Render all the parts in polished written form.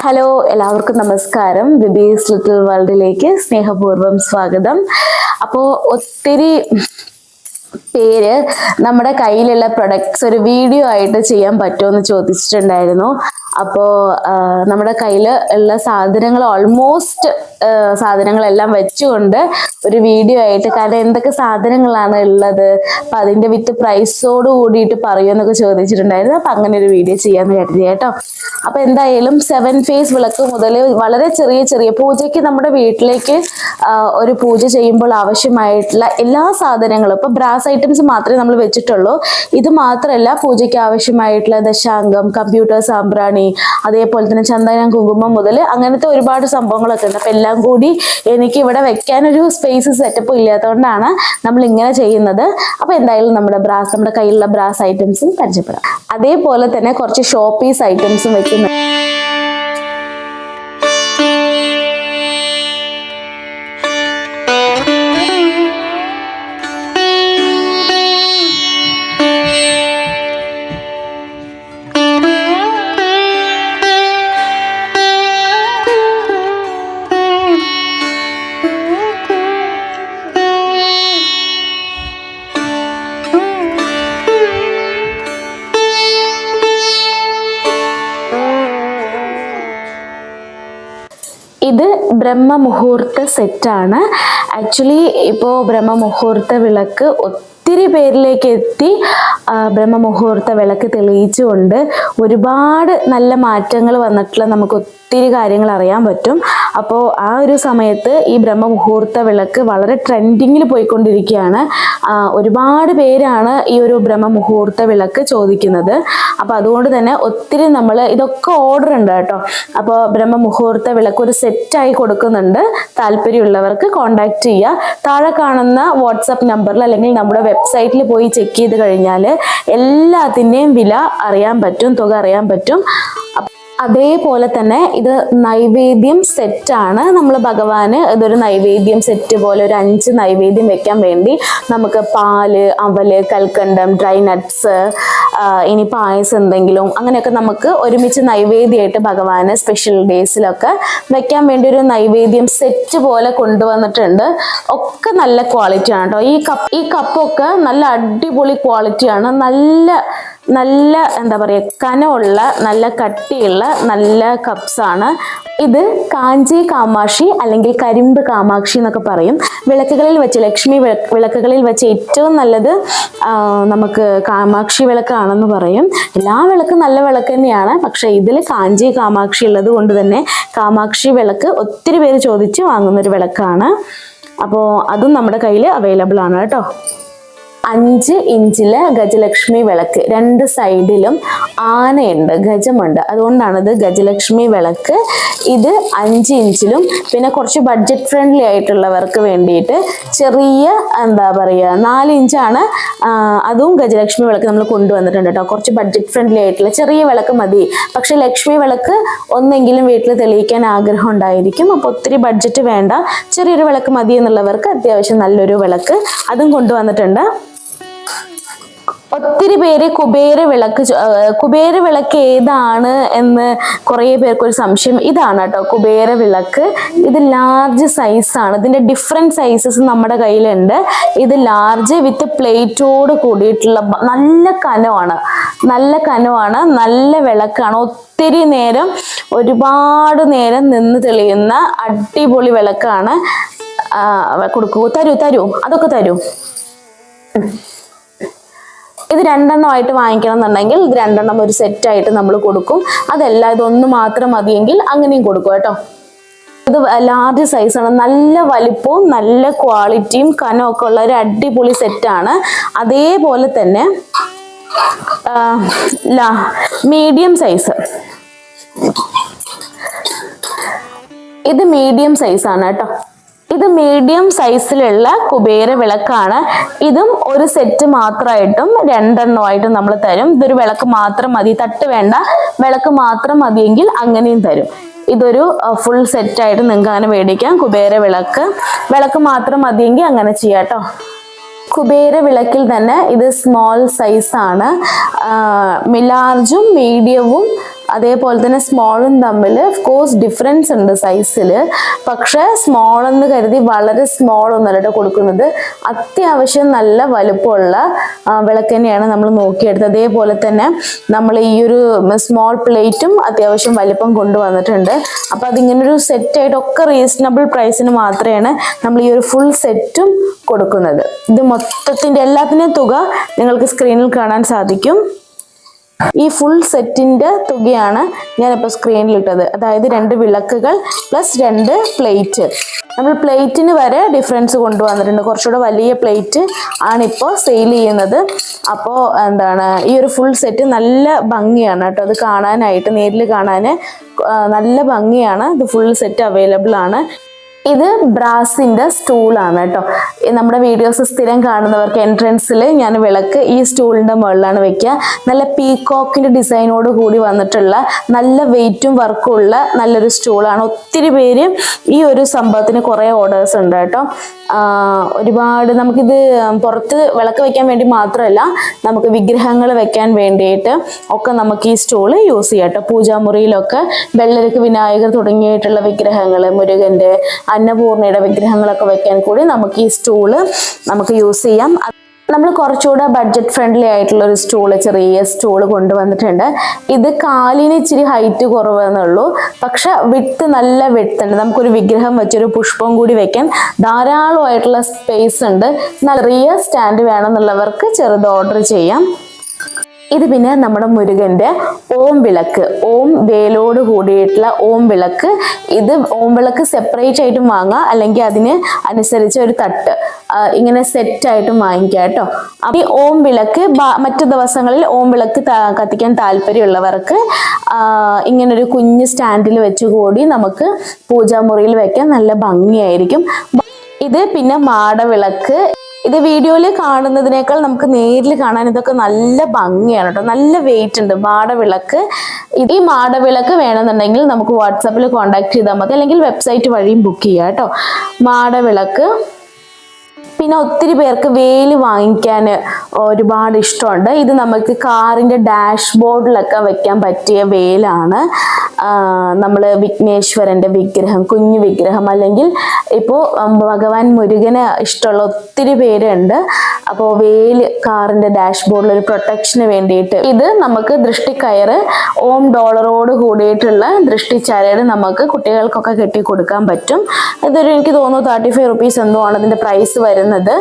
Hello, എല്ലാവർക്കും നമസ്കാരം. ബിബീസ് little വേൾഡിലേക്ക് സ്നേഹപൂർവ്വം സ്വാഗതം. അപ്പോൾ ഒത്തിരി പേര് നമ്മുടെ കയ്യിലുള്ള പ്രൊഡക്ട്സ് ഒരു വീഡിയോ ആയിട്ട് ചെയ്യാൻ പറ്റുമോ എന്ന് ചോദിച്ചിട്ടുണ്ടായിരുന്നു. അപ്പോൾ നമ്മുടെ കയ്യിൽ ഉള്ള സാധനങ്ങൾ ഓൾമോസ്റ്റ് സാധനങ്ങളെല്ലാം വെച്ചുകൊണ്ട് ഒരു വീഡിയോ ആയിട്ട്, കാരണം എന്തൊക്കെ സാധനങ്ങളാണ് ഉള്ളത്, അപ്പം അതിൻ്റെ വിത്ത് പ്രൈസോട് കൂടിയിട്ട് പറയുമെന്നൊക്കെ ചോദിച്ചിട്ടുണ്ടായിരുന്നു. അപ്പം അങ്ങനെ ഒരു വീഡിയോ ചെയ്യാമെന്ന് കരുതി കേട്ടോ. അപ്പം എന്തായാലും 7 ഫേസ് വിളക്ക് മുതൽ വളരെ ചെറിയ ചെറിയ പൂജയ്ക്ക് നമ്മുടെ വീട്ടിലേക്ക് ഒരു പൂജ ചെയ്യുമ്പോൾ ആവശ്യമായിട്ടുള്ള എല്ലാ സാധനങ്ങളും, ഇപ്പം ബ്രാസ് ഐറ്റംസ് മാത്രമേ നമ്മൾ വെച്ചിട്ടുള്ളൂ. ഇത് മാത്രമല്ല, പൂജയ്ക്ക് ആവശ്യമായിട്ടുള്ള ദശാംഗം, കമ്പ്യൂട്ടർ സാമ്പ്രാണി, അതേപോലെ തന്നെ ചന്ദനം, കുങ്കുമം മുതൽ അങ്ങനത്തെ ഒരുപാട് സംഭവങ്ങളൊക്കെ ഉണ്ട്. അപ്പം എല്ലാം കൂടി എനിക്ക് ഇവിടെ വെക്കാനൊരു സ്പേസ് സെറ്റപ്പ് ഇല്ലാത്തതുകൊണ്ടാണ് നമ്മൾ ഇങ്ങനെ ചെയ്യുന്നത്. അപ്പം എന്തായാലും നമ്മുടെ കയ്യിലുള്ള ബ്രാസ് ഐറ്റംസും പരിചയപ്പെടാം. അതേപോലെ തന്നെ കുറച്ച് ഷോ പീസ് ഐറ്റംസും വെക്കുന്നു. ഇത് ബ്രഹ്മമുഹൂർത്ത സെറ്റാണ്. ആക്ച്വലി ഇപ്പോൾ ബ്രഹ്മമുഹൂർത്ത വിളക്ക് ഒത്തിരി പേരിലേക്ക് എത്തി. ബ്രഹ്മമുഹൂർത്ത വിളക്ക് തെളിയിച്ചുകൊണ്ട് ഒരുപാട് നല്ല മാറ്റങ്ങൾ വന്നിട്ടുള്ള നമുക്ക് ഒത്തിരി കാര്യങ്ങൾ അറിയാൻ പറ്റും. അപ്പോൾ ആ ഒരു സമയത്ത് ഈ ബ്രഹ്മമുഹൂർത്ത വിളക്ക് വളരെ ട്രെൻഡിങ്ങിൽ പോയിക്കൊണ്ടിരിക്കുകയാണ്. ഒരുപാട് പേരാണ് ഈ ഒരു ബ്രഹ്മമുഹൂർത്ത വിളക്ക് ചോദിക്കുന്നത്. അപ്പോൾ അതുകൊണ്ട് തന്നെ ഒത്തിരി നമ്മൾ ഇതൊക്കെ ഓർഡർ ഉണ്ട് കേട്ടോ. അപ്പോൾ ബ്രഹ്മമുഹൂർത്ത വിളക്ക് ഒരു സെറ്റായി കൊടുക്കുന്നുണ്ട്. താല്പര്യമുള്ളവർക്ക് കോൺടാക്ട് ചെയ്യുക. താഴെ കാണുന്ന വാട്സപ്പ് നമ്പറിൽ അല്ലെങ്കിൽ നമ്മുടെ വെബ്സൈറ്റിൽ പോയി ചെക്ക് ചെയ്ത് കഴിഞ്ഞാൽ എല്ലാത്തിൻ്റെയും വില അറിയാൻ പറ്റും, തുക അറിയാൻ പറ്റും. അതേപോലെ തന്നെ ഇത് നൈവേദ്യം സെറ്റാണ്. നമ്മൾ ഭഗവാന് ഇതൊരു നൈവേദ്യം സെറ്റ് പോലെ ഒരു 5 നൈവേദ്യം വെക്കാൻ വേണ്ടി നമുക്ക് പാല്, അവല്, കൽക്കണ്ടം, ഡ്രൈ നട്ട്സ്, ഇനി പായസം എന്തെങ്കിലും അങ്ങനെയൊക്കെ നമുക്ക് ഒരുമിച്ച് നൈവേദ്യമായിട്ട് ഭഗവാന് സ്പെഷ്യൽ ഡേയ്സിലൊക്കെ വെക്കാൻ വേണ്ടി ഒരു നൈവേദ്യം സെറ്റ് പോലെ കൊണ്ടുവന്നിട്ടുണ്ട്. ഒക്കെ നല്ല ക്വാളിറ്റിയാണ് കേട്ടോ. ഈ കപ്പൊക്കെ നല്ല അടിപൊളി ക്വാളിറ്റിയാണ്. നല്ല എന്താ പറയുക, കനമുള്ള നല്ല കട്ടിയുള്ള നല്ല കപ്സാണ്. ഇത് കാഞ്ചി കാമാക്ഷി അല്ലെങ്കിൽ കരിമ്പ് കാമാക്ഷി എന്നൊക്കെ പറയും. വിളക്കുകളിൽ വെച്ച്, ലക്ഷ്മി വിളക്കുകളിൽ വെച്ച് ഏറ്റവും നല്ലത് നമുക്ക് കാമാക്ഷി വിളക്കാണെന്ന് പറയും. എല്ലാ വിളക്കും നല്ല വിളക്ക് തന്നെയാണ്, പക്ഷെ ഇതിൽ കാഞ്ചി കാമാക്ഷി ഉള്ളത് കൊണ്ട് തന്നെ കാമാക്ഷി വിളക്ക് ഒത്തിരി പേര് ചോദിച്ച് വാങ്ങുന്നൊരു വിളക്കാണ്. അപ്പോൾ അതും നമ്മുടെ കയ്യിൽ അവൈലബിൾ ആണ് കേട്ടോ. 5 ഇഞ്ചിലെ ഗജലക്ഷ്മി വിളക്ക്, 2 സൈഡിലും ആനയുണ്ട്, ഗജമുണ്ട്, അതുകൊണ്ടാണിത് ഗജലക്ഷ്മി വിളക്ക്. ഇത് 5 ഇഞ്ചിലും പിന്നെ കുറച്ച് ബഡ്ജറ്റ് ഫ്രണ്ട്ലി ആയിട്ടുള്ളവർക്ക് വേണ്ടിയിട്ട് ചെറിയ എന്താ പറയുക 4 ഇഞ്ചാണ്. അതും ഗജലക്ഷ്മി വിളക്ക് നമ്മൾ കൊണ്ടുവന്നിട്ടുണ്ട് കേട്ടോ. കുറച്ച് ബഡ്ജറ്റ് ഫ്രണ്ട്ലി ആയിട്ടുള്ള ചെറിയ വിളക്ക് മതി. പക്ഷെ ലക്ഷ്മി വിളക്ക് ഒന്നെങ്കിലും വീട്ടിൽ തെളിയിക്കാൻ ആഗ്രഹം ഉണ്ടായിരിക്കും. അപ്പോൾ ഒത്തിരി ബഡ്ജറ്റ് വേണ്ട, ചെറിയൊരു വിളക്ക് മതി എന്നുള്ളവർക്ക് അത്യാവശ്യം നല്ലൊരു വിളക്ക് അതും കൊണ്ടുവന്നിട്ടുണ്ട്. ഒത്തിരി പേര് കുബേര വിളക്ക് ഏതാണ് എന്ന് കുറേ പേർക്കൊരു സംശയം. ഇതാണ് കേട്ടോ കുബേര വിളക്ക്. ഇത് ലാർജ് സൈസാണ്. ഇതിൻ്റെ ഡിഫറെൻറ്റ് സൈസസ് നമ്മുടെ കയ്യിലുണ്ട്. ഇത് ലാർജ് വിത്ത് പ്ലേറ്റോട് കൂടിയിട്ടുള്ള നല്ല കനമാണ്, നല്ല വിളക്കാണ്. ഒത്തിരി നേരം, ഒരുപാട് നേരം നിന്ന് തെളിയുന്ന അടിപൊളി വിളക്കാണ്. കൊടുക്കൂ, തരൂ, അതൊക്കെ തരൂ. ഇത് 2 എണ്ണമായിട്ട് വാങ്ങിക്കണം എന്നുണ്ടെങ്കിൽ ഇത് 2 എണ്ണം ഒരു സെറ്റായിട്ട് നമ്മൾ കൊടുക്കും. അതല്ല ഇതൊന്ന് മാത്രം മതിയെങ്കിൽ അങ്ങനെയും കൊടുക്കും കേട്ടോ. ഇത് ലാർജ് സൈസാണ്. നല്ല വലിപ്പവും നല്ല ക്വാളിറ്റിയും കനമൊക്കെ ഉള്ള ഒരു അടിപൊളി സെറ്റാണ്. അതേപോലെ തന്നെ മീഡിയം സൈസ്, ഇത് മീഡിയം സൈസാണ് കേട്ടോ. ഇത് മീഡിയം സൈസിലുള്ള കുബേര വിളക്കാണ്. ഇതും ഒരു സെറ്റ് മാത്രമായിട്ടും 2 എണ്ണമായിട്ടും നമ്മൾ തരും. ഇതൊരു വിളക്ക് മാത്രം മതി, തട്ട് വേണ്ട, വിളക്ക് മാത്രം മതിയെങ്കിൽ അങ്ങനെയും തരും. ഇതൊരു ഫുൾ സെറ്റായിട്ട് നിങ്ങൾക്ക് അങ്ങനെ മേടിക്കാം. കുബേര വിളക്ക് മാത്രം മതിയെങ്കിൽ അങ്ങനെ ചെയ്യാം കേട്ടോ. കുബേര വിളക്കിൽ തന്നെ ഇത് സ്മോൾ സൈസാണ്. ലാർജും മീഡിയവും അതേപോലെ തന്നെ സ്മോളും തമ്മിൽ ഓഫ് കോഴ്സ് ഡിഫറൻസ് ഉണ്ട് സൈസിൽ. പക്ഷേ സ്മോൾ എന്ന് കരുതി വളരെ സ്മോൾ ഒന്നല്ല കൊടുക്കുന്നത്, അത്യാവശ്യം നല്ല വലുപ്പമുള്ള വിളക്ക് തന്നെയാണ് നമ്മൾ നോക്കിയെടുത്തത്. അതേപോലെ തന്നെ നമ്മൾ ഈ ഒരു സ്മോൾ പ്ലേറ്റും അത്യാവശ്യം വലിപ്പം കൊണ്ടുവന്നിട്ടുണ്ട്. അപ്പോൾ അതിങ്ങനൊരു സെറ്റായിട്ടൊക്കെ റീസണബിൾ പ്രൈസിന് മാത്രമാണ് നമ്മൾ ഈ ഒരു ഫുൾ സെറ്റും കൊടുക്കുന്നത്. ഇത് മൊത്തത്തിൻ്റെ എല്ലാത്തിൻ്റെയും തുക നിങ്ങൾക്ക് സ്ക്രീനിൽ കാണാൻ സാധിക്കും. ഈ ഫുൾ സെറ്റിൻ്റെ തുകയാണ് ഞാനിപ്പോൾ സ്ക്രീനിൽ ഇട്ടത്. അതായത് 2 വിളക്കുകൾ പ്ലസ് 2 പ്ലേറ്റ്. നമ്മൾ പ്ലേറ്റിന് വരെ ഡിഫറൻസ് കൊണ്ടുവന്നിട്ടുണ്ട്. കുറച്ചുകൂടെ വലിയ പ്ലേറ്റ് ആണിപ്പോൾ സെയിൽ ചെയ്യുന്നത്. അപ്പോൾ ഈ ഒരു ഫുൾ സെറ്റ് നല്ല ഭംഗിയാണ് കേട്ടോ. അത് കാണാനായിട്ട് നേരിൽ കാണാൻ നല്ല ഭംഗിയാണ്. ഇത് ഫുൾ സെറ്റ് അവൈലബിൾ ആണ്. ഇത് ബ്രാസിൻ്റെ സ്റ്റൂളാണ് കേട്ടോ. നമ്മുടെ വീഡിയോസ് സ്ഥിരം കാണുന്നവർക്ക് എൻട്രൻസിൽ ഞാൻ വിളക്ക് ഈ സ്റ്റൂളിൻ്റെ മുകളിലാണ് വെക്കുക. നല്ല പീകോക്കിൻ്റെ ഡിസൈനോട് കൂടി വന്നിട്ടുള്ള നല്ല വെയിറ്റും വർക്കും ഉള്ള നല്ലൊരു സ്റ്റൂളാണ്. ഒത്തിരി പേര് ഈ ഒരു സംഭവത്തിന് കുറേ ഓർഡേഴ്സ് ഉണ്ട് കേട്ടോ. ഒരുപാട് നമുക്കിത് പുറത്ത് വിളക്ക് വെക്കാൻ വേണ്ടി മാത്രമല്ല, നമുക്ക് വിഗ്രഹങ്ങൾ വെക്കാൻ വേണ്ടിയിട്ട് ഒക്കെ നമുക്ക് ഈ സ്റ്റൂള് യൂസ് ചെയ്യാം കേട്ടോ. പൂജാമുറിയിലൊക്കെ വെള്ളരിക്ക്, വിനായകർ തുടങ്ങിയിട്ടുള്ള വിഗ്രഹങ്ങൾ, മുരുകൻ്റെ, അന്നപൂർണയുടെ വിഗ്രഹങ്ങളൊക്കെ വെക്കാൻ കൂടി നമുക്ക് ഈ സ്റ്റൂള് നമുക്ക് യൂസ് ചെയ്യാം. നമ്മൾ കുറച്ചുകൂടെ ബഡ്ജറ്റ് ഫ്രണ്ട്ലി ആയിട്ടുള്ള ഒരു സ്റ്റൂള്, ചെറിയ സ്റ്റൂള് കൊണ്ടുവന്നിട്ടുണ്ട്. ഇത് കാലിന് ഇച്ചിരി ഹൈറ്റ് കുറവെന്നുള്ളൂ, പക്ഷെ വിട്ട് നല്ല വിട്ടുണ്ട്. നമുക്കൊരു വിഗ്രഹം വെച്ചൊരു പുഷ്പം കൂടി വെക്കാൻ ധാരാളമായിട്ടുള്ള സ്പേസ് ഉണ്ട്. ചെറിയ സ്റ്റാൻഡ് വേണമെന്നുള്ളവർക്ക് ചെറുത് ഓർഡർ ചെയ്യാം. ഇത് പിന്നെ നമ്മുടെ മുരുകൻ്റെ ഓം വിളക്ക്, ഓം വേലോട് കൂടിയിട്ടുള്ള ഓം വിളക്ക്. ഇത് ഓം വിളക്ക് സെപ്പറേറ്റ് ആയിട്ടും വാങ്ങാം, അല്ലെങ്കിൽ അതിന് അനുസരിച്ച് ഒരു തട്ട് ഇങ്ങനെ സെറ്റായിട്ടും വാങ്ങിക്കാം കേട്ടോ. അപ്പോൾ ഈ ഓം വിളക്ക് മറ്റു ദിവസങ്ങളിൽ ഓം വിളക്ക് കത്തിക്കാൻ താല്പര്യമുള്ളവർക്ക് ഇങ്ങനൊരു കുഞ്ഞ് സ്റ്റാൻഡിൽ വെച്ചുകൂടി നമുക്ക് പൂജാമുറിയിൽ വെക്കാൻ നല്ല ഭംഗിയായിരിക്കും. ഇത് പിന്നെ മാടവിളക്ക്. ഇത് വീഡിയോയിൽ കാണുന്നതിനേക്കാൾ നമുക്ക് നേരിൽ കാണാൻ ഇതൊക്കെ നല്ല ഭംഗിയാണ് കേട്ടോ. നല്ല വെയിറ്റ് ഉണ്ട് മാടവിളക്ക്. ഈ മാടവിളക്ക് വേണമെന്നുണ്ടെങ്കിൽ നമുക്ക് വാട്സാപ്പിൽ കോൺടാക്ട് ചെയ്താൽ മതി, അല്ലെങ്കിൽ വെബ്സൈറ്റ് വഴിയും ബുക്ക് ചെയ്യാം കേട്ടോ. മാടവിളക്ക്. പിന്നെ ഒത്തിരി പേർക്ക് വേല് വാങ്ങിക്കാൻ ഒരുപാട് ഇഷ്ടമുണ്ട്. ഇത് നമുക്ക് കാറിൻ്റെ ഡാഷ്ബോർഡിലൊക്കെ വെക്കാൻ പറ്റിയ വേലാണ്. നമ്മൾ വിഘ്നേശ്വരൻ്റെ വിഗ്രഹം, കുഞ്ഞു വിഗ്രഹം, അല്ലെങ്കിൽ ഇപ്പോൾ ഭഗവാൻ മുരുകന് ഇഷ്ടമുള്ള ഒത്തിരി പേരുണ്ട്. അപ്പോൾ വേല് കാറിൻ്റെ ഡാഷ്ബോർഡിൽ ഒരു പ്രൊട്ടക്ഷന് വേണ്ടിയിട്ട് ഇത് നമുക്ക് ദൃഷ്ടിക്കയറ്, ഓം ഡോളറോട് കൂടിയിട്ടുള്ള ദൃഷ്ടിച്ചരട് നമുക്ക് കുട്ടികൾക്കൊക്കെ കെട്ടി കൊടുക്കാൻ പറ്റും. ഇതൊരു എനിക്ക് തോന്നുന്നു 35 റുപ്പീസ് എന്തോ ആണ് ഇതിൻ്റെ പ്രൈസ് വരുന്നത്.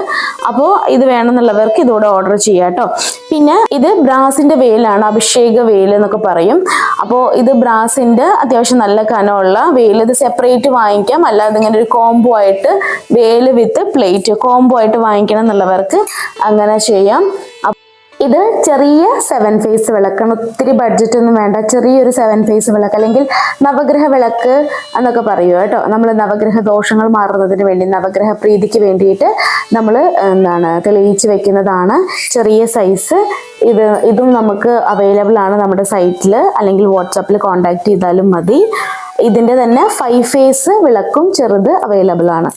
അപ്പോൾ ഇത് വേണമെന്നുള്ളവർക്ക് ഇതോടെ ഓർഡർ ചെയ്യാം കേട്ടോ. പിന്നെ ഇത് ബ്രാസിൻ്റെ വേലാണ്, അഭിഷേക വേല് എന്നൊക്കെ പറയും. അപ്പോൾ ഇത് ബ്രാസിൻ്റെ അത്യാവശ്യം നല്ല കനമുള്ള വേല്. ഇത് സെപ്പറേറ്റ് വാങ്ങിക്കാം, അല്ലാതെ ഇങ്ങനെ ഒരു കോംബോ ആയിട്ട് വേല് വിത്ത് പ്ലേറ്റ് കോംബോ ആയിട്ട് വാങ്ങിക്കണം എന്നുള്ളവർക്ക് അങ്ങനെ ചെയ്യാം. ഇത് ചെറിയ 7 ഫേസ് വിളക്കാണ്. ഒത്തിരി ബഡ്ജറ്റ് ഒന്നും വേണ്ട, ചെറിയൊരു 7 ഫേസ് വിളക്ക്, അല്ലെങ്കിൽ നവഗ്രഹ വിളക്ക് എന്നൊക്കെ പറയൂ കേട്ടോ. നമ്മൾ നവഗ്രഹ ദോഷങ്ങൾ മാറുന്നതിന് വേണ്ടി, നവഗ്രഹ പ്രീതിക്ക് വേണ്ടിയിട്ട് നമ്മൾ തെളിയിച്ച് വെക്കുന്നതാണ്. ചെറിയ സൈസ്. ഇതും നമുക്ക് അവൈലബിൾ ആണ് നമ്മുടെ സൈറ്റിൽ, അല്ലെങ്കിൽ വാട്സാപ്പിൽ കോൺടാക്ട് ചെയ്താലും മതി. ഇതിൻ്റെ തന്നെ 5 ഫേസ് വിളക്കും ചെറുത് അവൈലബിൾ ആണ്.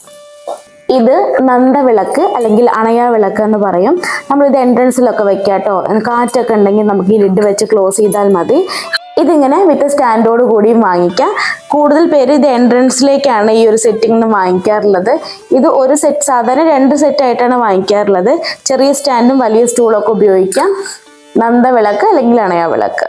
ഇത് നന്ദവിളക്ക് അല്ലെങ്കിൽ അണയാ വിളക്ക് എന്ന് പറയും. നമ്മളിത് എൻട്രൻസിലൊക്കെ വെക്കാം കേട്ടോ. കാറ്റൊക്കെ ഉണ്ടെങ്കിൽ നമുക്ക് ഈ ലിഡ് വെച്ച് ക്ലോസ് ചെയ്താൽ മതി. ഇതിങ്ങനെ വിത്ത് സ്റ്റാൻഡോട് കൂടിയും വാങ്ങിക്കാം. കൂടുതൽ പേര് ഇത് എൻട്രൻസിലേക്കാണ് ഈ ഒരു സെറ്റിംഗ് വാങ്ങിക്കാറുള്ളത്. ഇത് ഒരു സെറ്റ്, സാധാരണ 2 സെറ്റായിട്ടാണ് വാങ്ങിക്കാറുള്ളത്. ചെറിയ സ്റ്റാൻഡും വലിയ സ്റ്റൂളൊക്കെ ഉപയോഗിക്കാം. നന്ദവിളക്ക് അല്ലെങ്കിൽ അണയാ വിളക്ക്.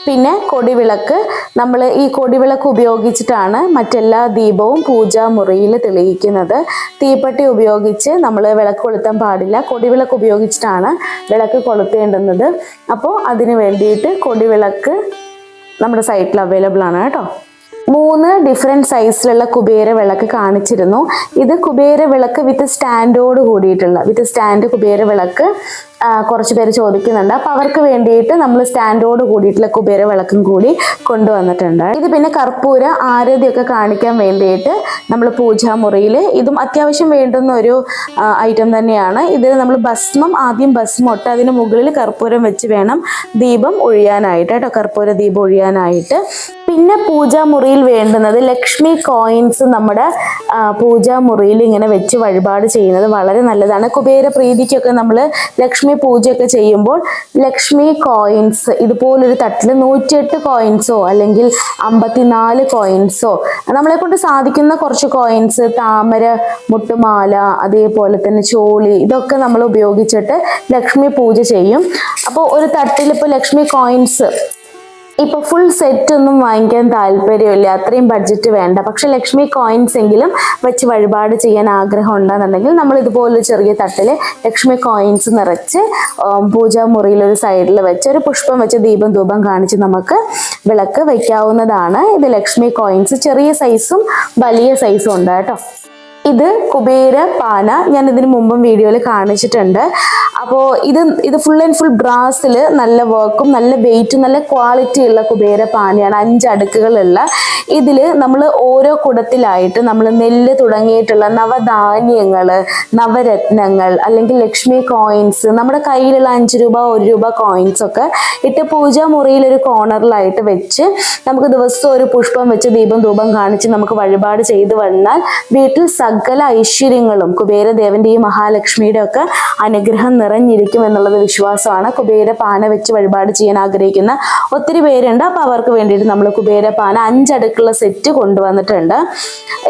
പിന്നെ കൊടിവിളക്ക്. നമ്മൾ ഈ കൊടിവിളക്ക് ഉപയോഗിച്ചിട്ടാണ് മറ്റെല്ലാ ദീപവും പൂജാമുറിയിൽ തെളിയിക്കുന്നത്. തീപ്പെട്ടി ഉപയോഗിച്ച് നമ്മൾ വിളക്ക് കൊളുത്താൻ പാടില്ല. കൊടിവിളക്ക് ഉപയോഗിച്ചിട്ടാണ് വിളക്ക് കൊളുത്തേണ്ടുന്നത്. അപ്പോൾ അതിന് വേണ്ടിയിട്ട് കൊടിവിളക്ക് നമ്മുടെ സൈറ്റിൽ അവൈലബിൾ ആണ് കേട്ടോ. 3 ഡിഫറെൻറ്റ് സൈസിലുള്ള കുബേര വിളക്ക് കാണിച്ചിരുന്നു. ഇത് കുബേര വിളക്ക് വിത്ത് സ്റ്റാൻഡോട് കൂടിയിട്ടുള്ള, വിത്ത് സ്റ്റാൻഡ് കുബേര വിളക്ക് കുറച്ച് പേര് ചോദിക്കുന്നുണ്ട്. അപ്പോൾ അവർക്ക് വേണ്ടിയിട്ട് നമ്മൾ സ്റ്റാൻഡോട് കൂടിയിട്ടുള്ള കുബേര വിളക്കും കൂടി കൊണ്ടുവന്നിട്ടുണ്ട്. ഇത് പിന്നെ കർപ്പൂര ആരതിയൊക്കെ കാണിക്കാൻ വേണ്ടിയിട്ട് നമ്മൾ പൂജാമുറിയിൽ ഇതും അത്യാവശ്യം വേണ്ടുന്ന ഒരു ഐറ്റം തന്നെയാണ്. ഇത് നമ്മൾ ആദ്യം ഭസ്മം ഇട്ട് അതിന് മുകളിൽ കർപ്പൂരം വെച്ച് വേണം ദീപം ഒഴിയാനായിട്ട് കേട്ടോ, കർപ്പൂര ദീപം ഒഴിയാനായിട്ട്. പിന്നെ പൂജാമുറിയിൽ വേണ്ടുന്നത് ലക്ഷ്മി കോയിൻസ്. നമ്മുടെ പൂജാമുറിയിൽ ഇങ്ങനെ വെച്ച് വഴിപാട് ചെയ്യുന്നത് വളരെ നല്ലതാണ്. കുബേര പ്രീതിക്കൊക്കെ നമ്മൾ ലക്ഷ്മി ലക്ഷ്മി പൂജയൊക്കെ ചെയ്യുമ്പോൾ ലക്ഷ്മി കോയിൻസ് ഇതുപോലൊരു തട്ടിൽ 108 കോയിൻസോ അല്ലെങ്കിൽ 54 കോയിൻസോ നമ്മളെ കൊണ്ട് സാധിക്കുന്ന കുറച്ച് കോയിൻസ്, താമര മുട്ടുമാല, അതേപോലെ തന്നെ ചോളി, ഇതൊക്കെ നമ്മൾ ഉപയോഗിച്ചിട്ട് ലക്ഷ്മി പൂജ ചെയ്യും. അപ്പോൾ ഒരു തട്ടിൽ ഇപ്പോൾ ലക്ഷ്മി കോയിൻസ് ഇപ്പോൾ ഫുൾ സെറ്റ് ഒന്നും വാങ്ങിക്കാൻ താല്പര്യമില്ല, അത്രയും ബഡ്ജറ്റ് വേണ്ട, പക്ഷെ ലക്ഷ്മി കോയിൻസ് എങ്കിലും വെച്ച് വഴിപാട് ചെയ്യാൻ ആഗ്രഹം ഉണ്ടെന്നുണ്ടെങ്കിൽ നമ്മൾ ഇതുപോലെ ചെറിയ തട്ടിൽ ലക്ഷ്മി കോയിൻസ് നിറച്ച് പൂജാമുറിയിൽ ഒരു സൈഡിൽ വെച്ച് ഒരു പുഷ്പം വെച്ച് ദീപം ധൂപം കാണിച്ച് നമുക്ക് വിളക്ക് വയ്ക്കാവുന്നതാണ്. ഇത് ലക്ഷ്മി കോയിൻസ് ചെറിയ സൈസും വലിയ സൈസും ഉണ്ട് കേട്ടോ. ഇത് കുബേര പാന, ഞാൻ ഇതിന് മുമ്പും വീഡിയോയിൽ കാണിച്ചിട്ടുണ്ട്. അപ്പോൾ ഇത് ഫുൾ ആൻഡ് ഫുൾ ബ്രാസിൽ നല്ല വർക്കും നല്ല വെയിറ്റും നല്ല ക്വാളിറ്റി ഉള്ള കുബേര പാനയാണ്, 5 അടുക്കുകളുള്ള. ഇതിൽ നമ്മൾ ഓരോ കുടത്തിലായിട്ട് നമ്മൾ നെല്ല് തുടങ്ങിയിട്ടുള്ള നവധാന്യങ്ങൾ, നവരത്നങ്ങൾ അല്ലെങ്കിൽ ലക്ഷ്മി കോയിൻസ്, നമ്മുടെ കയ്യിലുള്ള 5 രൂപ 1 രൂപ കോയിൻസ് ഒക്കെ ഇട്ട് പൂജാമുറിയിൽ ഒരു കോർണറിലായിട്ട് വെച്ച് നമുക്ക് ദിവസവും ഒരു പുഷ്പം വെച്ച് ദീപം ധൂപം കാണിച്ച് നമുക്ക് വഴിപാട് ചെയ്തു വന്നാൽ വീട്ടിൽ സകല ഐശ്വര്യങ്ങളും കുബേരദേവന്റെയും മഹാലക്ഷ്മിയുടെ ഒക്കെ അനുഗ്രഹം നിറഞ്ഞിരിക്കും എന്നുള്ളത് വിശ്വാസമാണ്. കുബേര പാന വെച്ച് വഴിപാട് ചെയ്യാൻ ആഗ്രഹിക്കുന്ന ഒത്തിരി പേരുണ്ട്. അപ്പോൾ അവർക്ക് വേണ്ടിയിട്ട് നമ്മൾ കുബേര പാന 5 അടുക്കുള്ള സെറ്റ് കൊണ്ടുവന്നിട്ടുണ്ട്.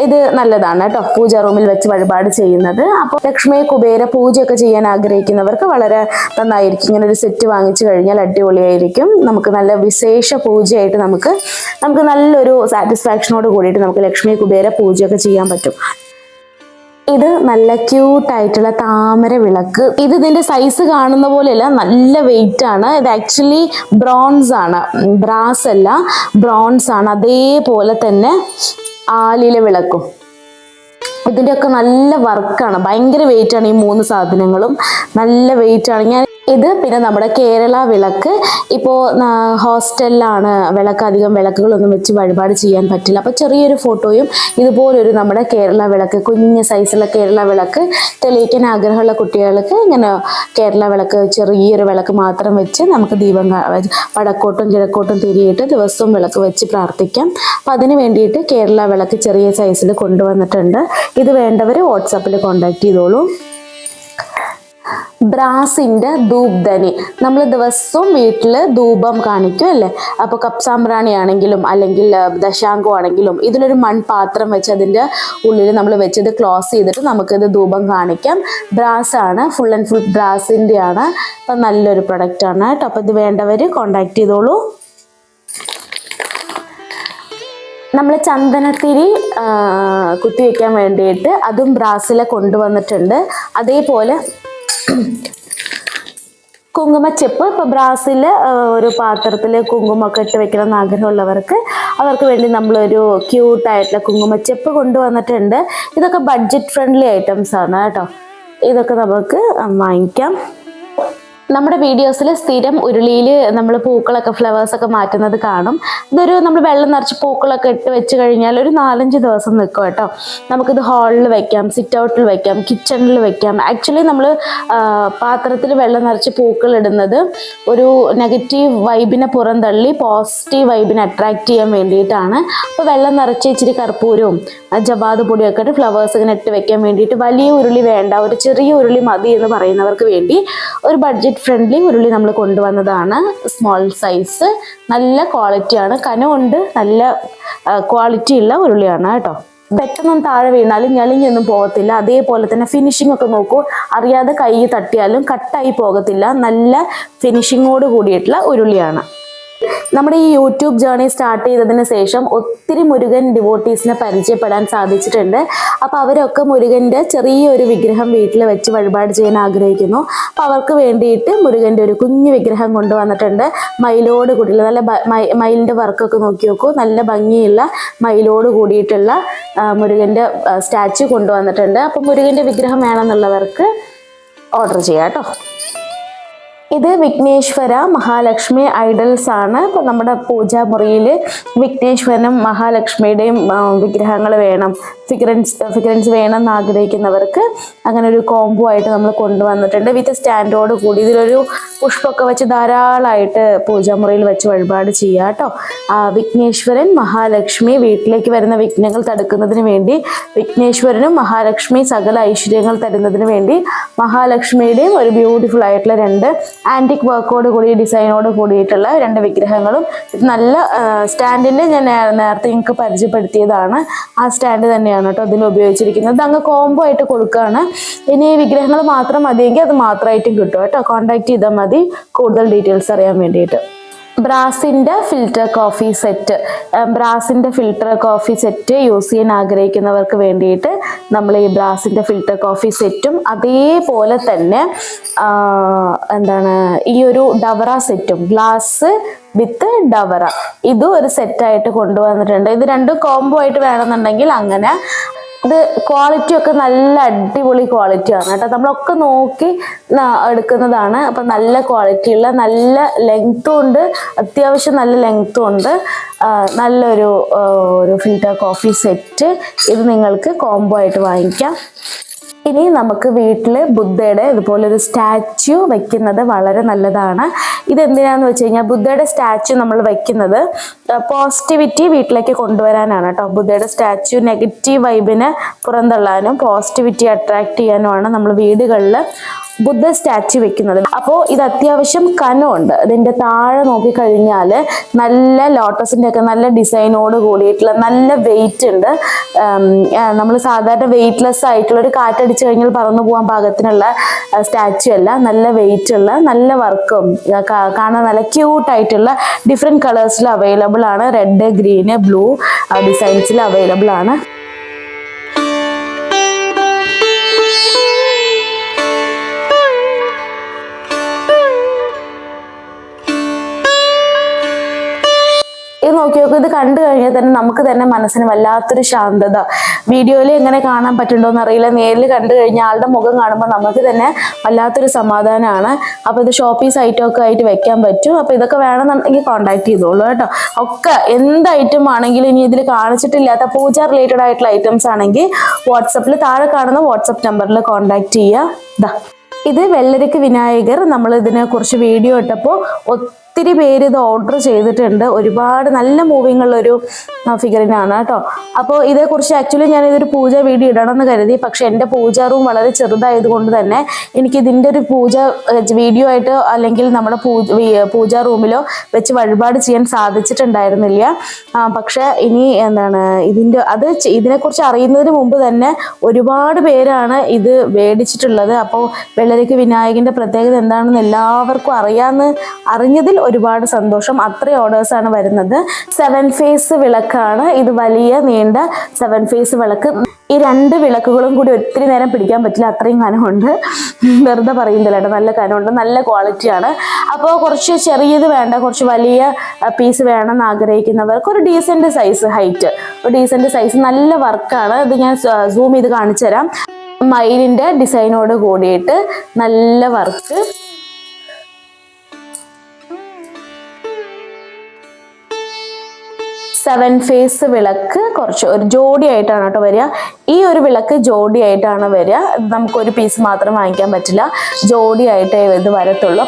ഇത് നല്ലതാണ് കേട്ടോ, പൂജാ റൂമിൽ വെച്ച് വഴിപാട് ചെയ്യുന്നത്. അപ്പോൾ ലക്ഷ്മി കുബേര പൂജയൊക്കെ ചെയ്യാൻ ആഗ്രഹിക്കുന്നവർക്ക് വളരെ നന്നായിരിക്കും. ഇങ്ങനെ ഒരു സെറ്റ് വാങ്ങിച്ചു കഴിഞ്ഞാൽ അടിപൊളിയായിരിക്കും. നമുക്ക് നല്ല വിശേഷ പൂജയായിട്ട് നമുക്ക് നല്ലൊരു സാറ്റിസ്ഫാക്ഷനോട് കൂടിയിട്ട് നമുക്ക് ലക്ഷ്മി കുബേര പൂജയൊക്കെ ചെയ്യാൻ പറ്റും. ഇത് നല്ല ക്യൂട്ടായിട്ടുള്ള താമര വിളക്ക്. ഇതിന്റെ സൈസ് കാണുന്ന പോലെയല്ല, നല്ല വെയിറ്റ് ആണ്. ഇത് ആക്ച്വലി ബ്രോൺസ് ആണ്, ബ്രാസ് അല്ല, ബ്രോൺസ് ആണ്. അതേപോലെ തന്നെ ആലിലെ വിളക്കും ഇതിൻ്റെയൊക്കെ നല്ല വർക്കാണ്, ഭയങ്കര വെയിറ്റ് ആണ്. ഈ 3 സാധനങ്ങളും നല്ല വെയിറ്റ് ആണ്. ഞാൻ ഇത് പിന്നെ നമ്മുടെ കേരള വിളക്ക്. ഇപ്പോൾ ഹോസ്റ്റലിലാണ് അധികം വിളക്കുകളൊന്നും വെച്ച് വഴിപാട് ചെയ്യാൻ പറ്റില്ല. അപ്പോൾ ചെറിയൊരു ഫോട്ടോയും ഇതുപോലൊരു നമ്മുടെ കേരള വിളക്ക്, കുഞ്ഞ് സൈസുള്ള കേരള വിളക്ക് തെളിയിക്കാൻ ആഗ്രഹമുള്ള കുട്ടികൾക്ക് ഇങ്ങനെ കേരള വിളക്ക്, ചെറിയൊരു വിളക്ക് മാത്രം വെച്ച് നമുക്ക് ദീപം വടക്കോട്ടും കിഴക്കോട്ടും തിരിയിട്ട് ദിവസവും വിളക്ക് വെച്ച് പ്രാർത്ഥിക്കാം. അപ്പം അതിന് വേണ്ടിയിട്ട് കേരള വിളക്ക് ചെറിയ സൈസിൽ കൊണ്ടുവന്നിട്ടുണ്ട്. ഇത് വേണ്ടവർ വാട്സാപ്പിൽ കോൺടാക്ട് ചെയ്തോളൂ. ബ്രാസിന്റെ ധൂപ്ധനി, നമ്മൾ ദിവസവും വീട്ടിൽ ധൂപം കാണിക്കും അല്ലേ. അപ്പോൾ കപ്സാമ്പ്രാണി ആണെങ്കിലും അല്ലെങ്കിൽ ദശാങ്കം ആണെങ്കിലും ഇതിലൊരു മൺപാത്രം വെച്ച് അതിൻ്റെ ഉള്ളിൽ നമ്മൾ വെച്ചത് ക്ലോസ് ചെയ്തിട്ട് നമുക്കിത് ധൂപം കാണിക്കാം. ബ്രാസ് ആണ്, ഫുൾ ആൻഡ് ഫുൾ ബ്രാസിൻ്റെ ആണ്. അപ്പം നല്ലൊരു പ്രൊഡക്റ്റ് ആണ് കേട്ടോ. അപ്പോൾ ഇത് വേണ്ടവർ കോണ്ടാക്ട് ചെയ്തോളൂ. നമ്മൾ ചന്ദനത്തിരി കുത്തിവെക്കാൻ വേണ്ടിയിട്ട് അതും ബ്രാസിലെ കൊണ്ടുവന്നിട്ടുണ്ട്. അതേപോലെ കുങ്കുമച്ചെപ്പ്, ഇപ്പോൾ ബ്രാസിൽ ഒരു പാത്രത്തിൽ കുങ്കുമൊക്കെ ഇട്ട് വെക്കണം എന്ന് ആഗ്രഹമുള്ളവർക്ക് അവർക്ക് വേണ്ടി നമ്മളൊരു ക്യൂട്ടായിട്ടുള്ള കുങ്കുമച്ചെപ്പ് കൊണ്ടുവന്നിട്ടുണ്ട്. ഇതൊക്കെ ബഡ്ജറ്റ് ഫ്രണ്ട്ലി ഐറ്റംസ് ആണ് കേട്ടോ. ഇതൊക്കെ നമുക്ക് വാങ്ങിക്കാം. നമ്മുടെ വീഡിയോസിൽ സ്ഥിരം ഉരുളിയിൽ നമ്മൾ പൂക്കളൊക്കെ ഫ്ലവേഴ്സൊക്കെ മാറ്റുന്നത് കാണും. ഇതൊരു നമ്മൾ വെള്ളം നിറച്ച് പൂക്കളൊക്കെ ഇട്ട് വെച്ച് കഴിഞ്ഞാൽ ഒരു 4-5 ദിവസം നിൽക്കും കേട്ടോ. നമുക്കിത് ഹാളിൽ വെക്കാം, സിറ്റ് ഔട്ടിൽ വെക്കാം, കിച്ചണിൽ വെക്കാം. ആക്ച്വലി നമ്മൾ പാത്രത്തിൽ വെള്ളം നിറച്ച് പൂക്കൾ ഇടുന്നത് ഒരു നെഗറ്റീവ് വൈബിനെ പുറന്തള്ളി പോസിറ്റീവ് വൈബിനെ അട്രാക്റ്റ് ചെയ്യാൻ വേണ്ടിയിട്ടാണ്. അപ്പോൾ വെള്ളം നിറച്ച് ഇച്ചിരി കർപ്പൂരവും ജവാദ് പൊടിയൊക്കെ ഇട്ട് ഫ്ലവേഴ്സ് ഇങ്ങനെ ഇട്ട് വെക്കാൻ വേണ്ടിയിട്ട് വലിയ ഉരുളി വേണ്ട, ഒരു ചെറിയ ഉരുളി മതി എന്ന് പറയുന്നവർക്ക് വേണ്ടി ഒരു ബഡ്ജറ്റ് ഫ്രണ്ട്ലി ഉരുളി നമ്മൾ കൊണ്ടുവന്നതാണ്. സ്മോൾ സൈസ്, നല്ല ക്വാളിറ്റിയാണ്, കനമുണ്ട്, നല്ല ക്വാളിറ്റി ഉള്ള ഉരുളിയാണ് കേട്ടോ. പെട്ടെന്നൊന്നും താഴെ വീണാലും ഞെളിഞ്ഞൊന്നും പോകത്തില്ല. അതേപോലെ തന്നെ ഫിനിഷിംഗ് ഒക്കെ നോക്കൂ, അറിയാതെ കൈ തട്ടിയാലും കട്ടായി പോകത്തില്ല. നല്ല ഫിനിഷിങ്ങോട് കൂടിയിട്ടുള്ള ഉരുളിയാണ്. നമ്മുടെ ഈ യൂട്യൂബ് ജേർണി സ്റ്റാർട്ട് ചെയ്തതിന് ശേഷം ഒത്തിരി മുരുകൻ ഡിവോട്ടീസിനെ പരിചയപ്പെടാൻ സാധിച്ചിട്ടുണ്ട്. അപ്പോൾ അവരൊക്കെ മുരുകൻ്റെ ചെറിയൊരു വിഗ്രഹം വീട്ടിൽ വെച്ച് വഴിപാട് ചെയ്യാൻ ആഗ്രഹിക്കുന്നു. അപ്പോൾ അവർക്ക് വേണ്ടിയിട്ട് മുരുകൻ്റെ ഒരു കുഞ്ഞു വിഗ്രഹം കൊണ്ടുവന്നിട്ടുണ്ട്. മയിലോട് കൂടിയുള്ള നല്ല മയിലിൻ്റെ വർക്കൊക്കെ നോക്കി നോക്കൂ, നല്ല ഭംഗിയുള്ള മയിലോട് കൂടിയിട്ടുള്ള മുരുകൻ്റെ സ്റ്റാച്ചു കൊണ്ടുവന്നിട്ടുണ്ട്. അപ്പോൾ മുരുകൻ്റെ വിഗ്രഹം വേണമെന്നുള്ളവർക്ക് ഓർഡർ ചെയ്യാം കേട്ടോ. ഇത് വിഘ്നേശ്വര മഹാലക്ഷ്മി ഐഡൽസ് ആണ്. ഇപ്പൊ നമ്മുടെ പൂജാമുറിയിൽ വിഘ്നേശ്വരനും മഹാലക്ഷ്മിയുടെയും വിഗ്രഹങ്ങൾ വേണം, ഫിഗറൻസ് വേണം എന്ന് ആഗ്രഹിക്കുന്നവർക്ക് അങ്ങനെ ഒരു കോംബോ ആയിട്ട് നമ്മൾ കൊണ്ടുവന്നിട്ടുണ്ട്. വിത്ത് സ്റ്റാൻഡോട് കൂടി ഇതിലൊരു പുഷ്പമൊക്കെ വെച്ച് ധാരാളമായിട്ട് പൂജാമുറിയിൽ വെച്ച് വഴിപാട് ചെയ്യാം കേട്ടോ. വിഘ്നേശ്വരൻ മഹാലക്ഷ്മി വീട്ടിലേക്ക് വരുന്ന വിഘ്നങ്ങൾ തടുക്കുന്നതിന് വേണ്ടി, വിഘ്നേശ്വരനും മഹാലക്ഷ്മി സകല ഐശ്വര്യങ്ങൾ തരുന്നതിന് വേണ്ടി മഹാലക്ഷ്മിയുടെയും ഒരു ബ്യൂട്ടിഫുൾ ആയിട്ടുള്ള രണ്ട് ആന്റിക് വർക്കോട് കൂടി ഡിസൈനോട് കൂടിയിട്ടുള്ള രണ്ട് വിഗ്രഹങ്ങളും. ഇത് നല്ല സ്റ്റാൻഡിന്റെ ഞാൻ നേരത്തെ നിങ്ങൾക്ക് പരിചയപ്പെടുത്തിയതാണ്. ആ സ്റ്റാൻഡ് തന്നെയാണ് കേട്ടോ ഇതിൽ ഉപയോഗിച്ചിരിക്കുന്നത്. അങ്ങ് കോംബോ ആയിട്ട് കൊടുക്കുകയാണ്. ഇനി വിഗ്രഹങ്ങൾ മാത്രം മതിയെങ്കിൽ അത് മാത്രമായിട്ടും കിട്ടും കേട്ടോ. കോൺടാക്ട് ചെയ്താൽ മതി കൂടുതൽ ഡീറ്റെയിൽസ് അറിയാൻ വേണ്ടിയിട്ട്. ബ്രാസിൻ്റെ ഫിൽറ്റർ കോഫി സെറ്റ്, ബ്രാസിൻ്റെ ഫിൽറ്റർ കോഫി സെറ്റ് യൂസ് ചെയ്യാൻ ആഗ്രഹിക്കുന്നവർക്ക് വേണ്ടിയിട്ട് നമ്മൾ ഈ ബ്രാസിൻ്റെ ഫിൽറ്റർ കോഫി സെറ്റും അതേപോലെ തന്നെ ഈ ഒരു ഡവറ സെറ്റും ഗ്ലാസ് വിത്ത് ഡവറ ഇതും ഒരു സെറ്റായിട്ട് കൊണ്ടുവന്നിട്ടുണ്ട്. ഇത് രണ്ടും കോംബോ ആയിട്ട് വേണമെന്നുണ്ടെങ്കിൽ അങ്ങനെ. ഇത് ക്വാളിറ്റി ഒക്കെ നല്ല അടിപൊളി ക്വാളിറ്റിയാണ് കേട്ടോ. നമ്മളൊക്കെ നോക്കി എടുക്കുന്നതാണ്. അപ്പം നല്ല ക്വാളിറ്റിയുള്ള നല്ല ലെങ്ത്തും ഉണ്ട്, അത്യാവശ്യം നല്ല ലെങ്ത്തും ഉണ്ട്. നല്ലൊരു ഫിൽറ്റർ കോഫി സെറ്റ് ഇത് നിങ്ങൾക്ക് കോംബോ ആയിട്ട് വാങ്ങിക്കാം. ഇനി നമുക്ക് വീട്ടിൽ ബുദ്ധയുടെ ഇതുപോലൊരു സ്റ്റാച്യു വെക്കുന്നത് വളരെ നല്ലതാണ്. ഇതെന്തിനാന്ന് വെച്ച് കഴിഞ്ഞാൽ ബുദ്ധയുടെ സ്റ്റാച്യു നമ്മൾ വെക്കുന്നത് പോസിറ്റിവിറ്റി വീട്ടിലേക്ക് കൊണ്ടുവരാനാണ് കേട്ടോ. ബുദ്ധയുടെ സ്റ്റാച്യു നെഗറ്റീവ് വൈബിനെ പുറന്തള്ളാനും പോസിറ്റിവിറ്റി അട്രാക്ട് ചെയ്യാനുമാണ് നമ്മൾ വീടുകളിൽ ബുദ്ധ സ്റ്റാച്യു വെക്കുന്നത്. അപ്പോൾ ഇത് അത്യാവശ്യം കനമുണ്ട്. ഇതിൻ്റെ താഴെ നോക്കിക്കഴിഞ്ഞാൽ നല്ല ലോട്ടസിൻ്റെ ഒക്കെ നല്ല ഡിസൈനോട് കൂടിയിട്ടുള്ള നല്ല വെയിറ്റ് ഉണ്ട്. നമ്മൾ സാധാരണ വെയിറ്റ്ലെസ് ആയിട്ടുള്ള ഒരു കാറ്റടിച്ചു കഴിഞ്ഞാൽ പറന്നു പോകാൻ പാകത്തിനുള്ള സ്റ്റാച്യു അല്ല, നല്ല വെയിറ്റ് ഉള്ള നല്ല വർക്കും കാണാൻ നല്ല ക്യൂട്ടായിട്ടുള്ള ഡിഫറെൻറ്റ് കളേഴ്സിൽ അവൈലബിൾ ആണ്. റെഡ്, ഗ്രീന്, ബ്ലൂ ഡിസൈൻസിൽ അവൈലബിൾ ആണ്. ഇത് നോക്കി നോക്കും. ഇത് കണ്ടു കഴിഞ്ഞാൽ തന്നെ നമുക്ക് തന്നെ മനസ്സിന് വല്ലാത്തൊരു ശാന്തത. വീഡിയോയിൽ എങ്ങനെ കാണാൻ പറ്റുന്നുണ്ടോയെന്ന് അറിയില്ല, നേരിൽ കണ്ടു കഴിഞ്ഞാൽ ആളുടെ മുഖം കാണുമ്പോൾ നമുക്ക് തന്നെ വല്ലാത്തൊരു സമാധാനമാണ്. അപ്പോൾ ഇത് ഷോപ്പിംഗ് സൈറ്റൊക്കെ ആയിട്ട് വെക്കാൻ പറ്റും. അപ്പോൾ ഇതൊക്കെ വേണമെന്നുണ്ടെങ്കിൽ കോൺടാക്ട് ചെയ്തോളൂ കേട്ടോ. ഒക്കെ എന്ത് ഐറ്റം ആണെങ്കിലും ഇനി ഇതിൽ കാണിച്ചിട്ടില്ലാത്ത പൂജ റിലേറ്റഡ് ആയിട്ടുള്ള ഐറ്റംസ് ആണെങ്കിൽ വാട്സപ്പിൽ താഴെ കാണുന്ന വാട്സപ്പ് നമ്പറിൽ കോൺടാക്ട് ചെയ്യുക. ഇത് വെള്ളരിക്ക് വിനായകർ. നമ്മൾ ഇതിനെ കുറിച്ച് വീഡിയോ ഇട്ടപ്പോൾ ഒത്തിരി പേര് ഇത് ഓർഡർ ചെയ്തിട്ടുണ്ട്. ഒരുപാട് നല്ല മൂവിങ് ഉള്ളൊരു ഫിഗറിനാണ് കേട്ടോ. അപ്പോൾ ഇതേക്കുറിച്ച് ആക്ച്വലി ഞാനിതൊരു പൂജ വീഡിയോ ഇടണമെന്ന് കരുതി, പക്ഷെ എൻ്റെ പൂജാ റൂം വളരെ ചെറുതായതുകൊണ്ട് തന്നെ എനിക്ക് ഇതിൻ്റെ ഒരു പൂജ വീഡിയോ ആയിട്ട് അല്ലെങ്കിൽ നമ്മുടെ പൂജാ റൂമിലോ വെച്ച് വഴിപാട് ചെയ്യാൻ സാധിച്ചിട്ടുണ്ടായിരുന്നില്ല. പക്ഷെ ഇനി ഇതിനെക്കുറിച്ച് അറിയുന്നതിന് മുമ്പ് തന്നെ ഒരുപാട് പേരാണ് ഇത് മേടിച്ചിട്ടുള്ളത്. അപ്പോൾ വെള്ളരിക്ക് വിനായകൻ്റെ പ്രത്യേകത എന്താണെന്ന് എല്ലാവർക്കും അറിഞ്ഞതിൽ ഒരുപാട് സന്തോഷം. അത്രയും ഓർഡേഴ്സാണ് വരുന്നത്. 7 ഫേസ് വിളക്കാണ് ഇത്. വലിയ നീണ്ട 7 ഫേസ് വിളക്ക്. ഈ രണ്ട് വിളക്കുകളും കൂടി ഒത്തിരി നേരം പിടിക്കാൻ പറ്റില്ല, അത്രയും കനമുണ്ട്. വെറുതെ പറയുന്നില്ല കേട്ടോ, നല്ല കനമുണ്ട്, നല്ല ക്വാളിറ്റിയാണ്. അപ്പോൾ കുറച്ച് ചെറിയത് വേണ്ട, കുറച്ച് വലിയ പീസ് വേണമെന്ന് ആഗ്രഹിക്കുന്നവർക്ക് ഒരു ഡീസൻറ്റ് സൈസ് ഹൈറ്റ്, ഒരു ഡീസൻറ്റ് സൈസ് നല്ല വർക്കാണ്. ഇത് ഞാൻ സൂം ചെയ്ത് കാണിച്ചു തരാം. മയിലിൻ്റെ ഡിസൈനോട് കൂടിയിട്ട് നല്ല വർക്ക്. സെവൻ ഫേസ് വിളക്ക് കുറച്ച് ഒരു ജോഡി ആയിട്ടാണ് കേട്ടോ വരിക. ഈ ഒരു വിളക്ക് ജോഡി ആയിട്ടാണ് വരിക. നമുക്കൊരു പീസ് മാത്രം വാങ്ങിക്കാൻ പറ്റില്ല, ജോഡി ആയിട്ടേ ഇത് വരത്തുള്ളൂ.